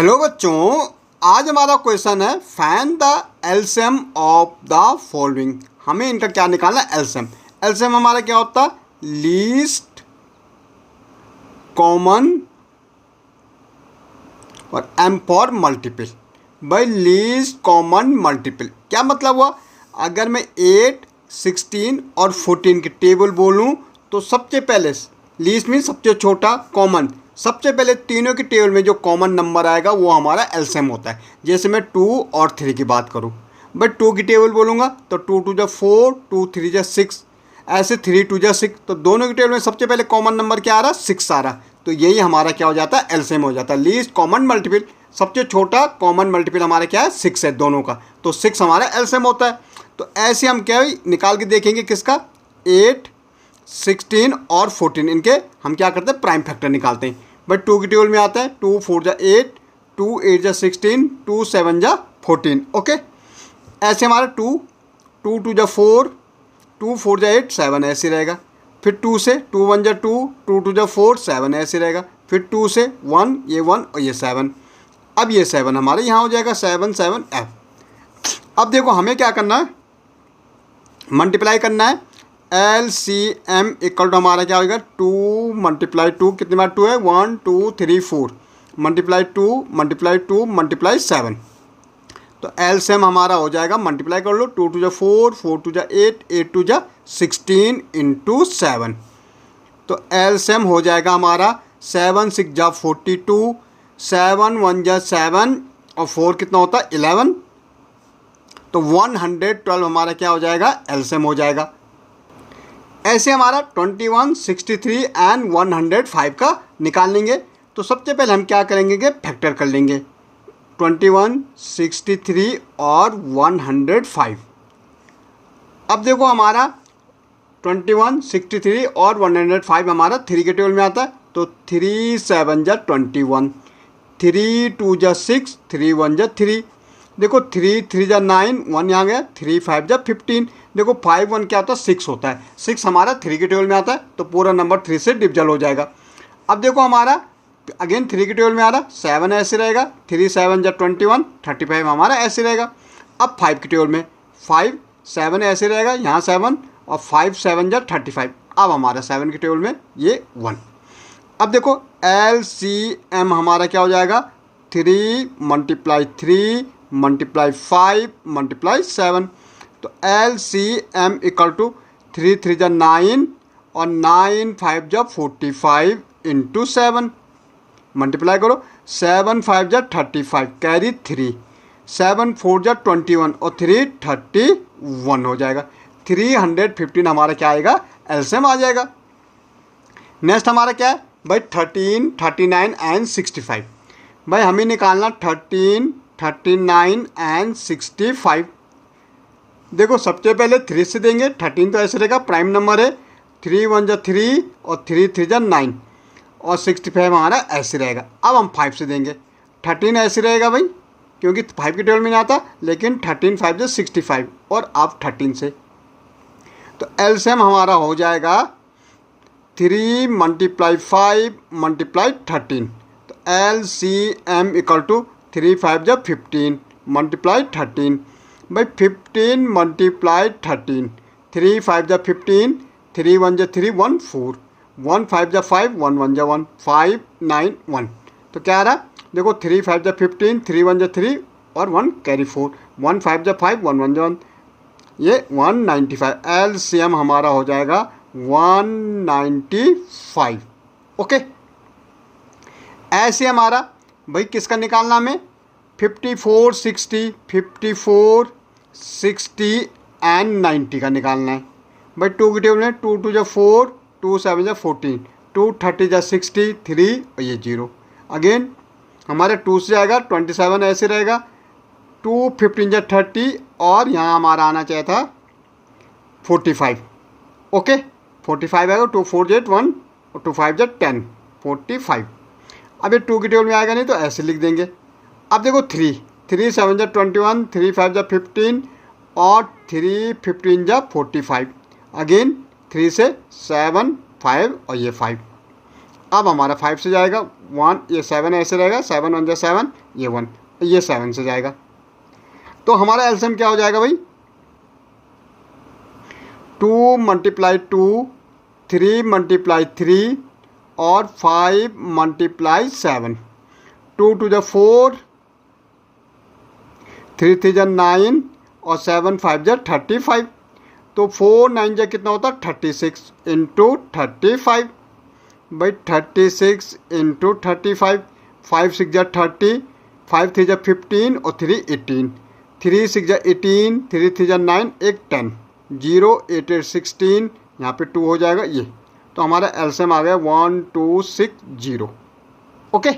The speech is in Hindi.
हेलो बच्चों, आज हमारा क्वेश्चन है find the LCM of the following. हमें इनका क्या निकालना है? एलसीएम। एलसीएम हमारा क्या होता है? लीस्ट कॉमन और एम फॉर मल्टीपल। भाई लीस्ट कॉमन मल्टीपल क्या मतलब हुआ? अगर मैं 8, 16 और 14 की टेबल बोलूं तो सबसे पहले लीस्ट में सबसे छोटा कॉमन, सबसे पहले तीनों की टेबल में जो कॉमन नंबर आएगा वो हमारा एलसीएम होता है। जैसे मैं 2 और 3 की बात करूं, बट 2 की टेबल बोलूँगा तो 2 2 जा 4, 2 3 जा 6, ऐसे 3 2 जा 6। तो दोनों की टेबल में सबसे पहले कॉमन नंबर क्या आ रहा? 6 आ रहा। तो यही हमारा क्या हो जाता है? एलसीएम हो जाता है। लीस्ट कॉमन मल्टीपल, सबसे छोटा कॉमन मल्टीपल हमारा क्या है? 6 है दोनों का, तो 6 हमारा एलसीएम होता है। तो ऐसे हम क्या निकाल के देखेंगे किसका? 8, 16 और 14, इनके हम क्या करते हैं? प्राइम फैक्टर निकालते हैं। बट 2 की टेबल में आता है 2 4 जा 8, 2 8 जा 16, 2 7 जा 14। ओके, ऐसे हमारा 2 2 2 जा 4, 2 4 जा 8, 7 ऐसे रहेगा। फिर 2 से 2 1 जा 2, 2 2 जा 4, 7 ऐसे रहेगा। फिर 2 से 1, ये 1 और ये 7। अब ये 7 हमारे यहाँ हो जाएगा 7 7 F। अब देखो हमें क्या करना है? मल्टीप्लाई करना है। LCM इक्वल टू हमारा क्या होगा? 2 मल्टीप्लाई 2, कितनी बार 2 है? 1 2 3 4, मल्टीप्लाई 2 मल्टीप्लाई 2 मल्टीप्लाई 7। तो LCM हमारा हो जाएगा, मल्टीप्लाई कर लो, 2 2 जा 4, 4 2 जा 8, 8 2 जा 16 इंटू 7। तो LCM हो जाएगा हमारा 7 6 जा 42, 7 1 जा 7 और 4 कितना होता है? 11। तो 112 हमारा क्या हो जाएगा? LCM हो जाएगा। ऐसे हमारा 21, 63 एंड 105 का निकाल लेंगे। तो सबसे पहले हम क्या करेंगे कि फैक्टर कर लेंगे 21, 63 और 105। अब देखो हमारा 21, 63 और 105 हमारा 3 के टेबल में आता है। तो 3 7 जा 21, 3 2 जा 6, 3 1 जा 3। देखो 3 3 जा 9, 1 यहाँ गया, 3 5 जा 15। देखो 5 1 क्या होता है? 6 होता है। 6 हमारा 3 के टेबल में आता है, तो पूरा नंबर 3 से डिविजल हो जाएगा। अब देखो हमारा अगेन 3 के टेबल में आ रहा, 7 ऐसे रहेगा, 3 7 जा 21, 35 हमारा ऐसे रहेगा। अब 5 के टेबल में 5 7 ऐसे रहेगा, यहाँ 7 और 5 7 जा 35। अब हमारा 7 के टेबल में ये 1। अब देखो LCM हमारा क्या हो जाएगा? 3 मल्टीप्लाई 3 मल्टीप्लाई 5 मल्टीप्लाई 7। तो LCM इक्वल टू 3 3 जा 9 और 9 5 जा 45 इंटू 7। मल्टीप्लाई करो, 7 5 जा 35 कैरी 3, 7 4 जा 21 और 3 31 हो जाएगा। 315 हमारा क्या आएगा? LCM आ जाएगा। नेक्स्ट हमारा क्या है भाई? 13, 39 एंड 65। भाई हमें निकालना 13, 39 एंड 65। देखो सबसे पहले 3 से देंगे, 13 तो ऐसे रहेगा, प्राइम नंबर है। 3 1 जा 3 और 3 3 जा 9 और 65 हमारा ऐसे रहेगा। अब हम 5 से देंगे, 13 ऐसे रहेगा भाई, क्योंकि 5 के टेबल में नहीं आता, लेकिन 13 5 जा 65 और अब 13 से। तो LCM हमारा हो जाएगा 3 मल्टीप्लाई 5 मल्टीप्लाई 13। तो LCM इक्वल टू 3 5 जा 15 मल्टीप्लाई 13। भाई 15 मल्टीप्लाई 13, 3 5 जा 15, 3 1 जा 3 1 4, 1 5 जा 5, 1 1 जा 1, 5 9 1। तो क्या आ रहा? देखो 3 5 जा 15, 3 1 जा 3 और 1 कैरी 4, 1 5 जा 5, 1 1 जा 1, ये 195। LCM हमारा हो जाएगा 195। ओके, ऐसे हमारा भाई किसका निकालना हमें? 54 60, 54 60 एंड 90 का निकालना है। भाई 2 की टेबल में 2 2 जा 4, 2 7 जा 14, 2 30 जा 60, 3 और ये 0। अगेन हमारे 2 से आएगा 27 ऐसे रहेगा, 2 15 जा 30 और यहाँ हमारा आना चाहिए था 45। ओके, 45 आएगा, 2 4 जा 1 और 2 5 जा 10, 45। अब ये 2 की टेबल में आएगा नहीं तो ऐसे लिख देंगे। अब देखो 3 7 जा 21, 3 5 जा 15 और 3 15 जा 45। अगेन 3 से 7 5 और ये 5। अब हमारा 5 से जाएगा 1, ये 7 ऐसे रहेगा, 7 1 जा 7, ये 1, ये 7 से जाएगा। तो हमारा एलसीएम क्या हो जाएगा भाई, 2 मल्टीप्लाई 2, 3 मल्टीप्लाई 3 और 5 मल्टीप्लाई 7। 2 2 जा 4, 3 3 जा 9 और 7 5 जा 35। तो 4 9 जा कितना होता है 36 इंटू 35 भाई, 36 इंटू 35, 5 6 जा 30, 5 3 जा 15 और 3 18, 3 6 जा 18, 3 3 जा 9, एक 10, 0 8 8 16, यहाँ पे 2 हो जाएगा ये। तो हमारा एलसीएम आ गया 1260। ओके।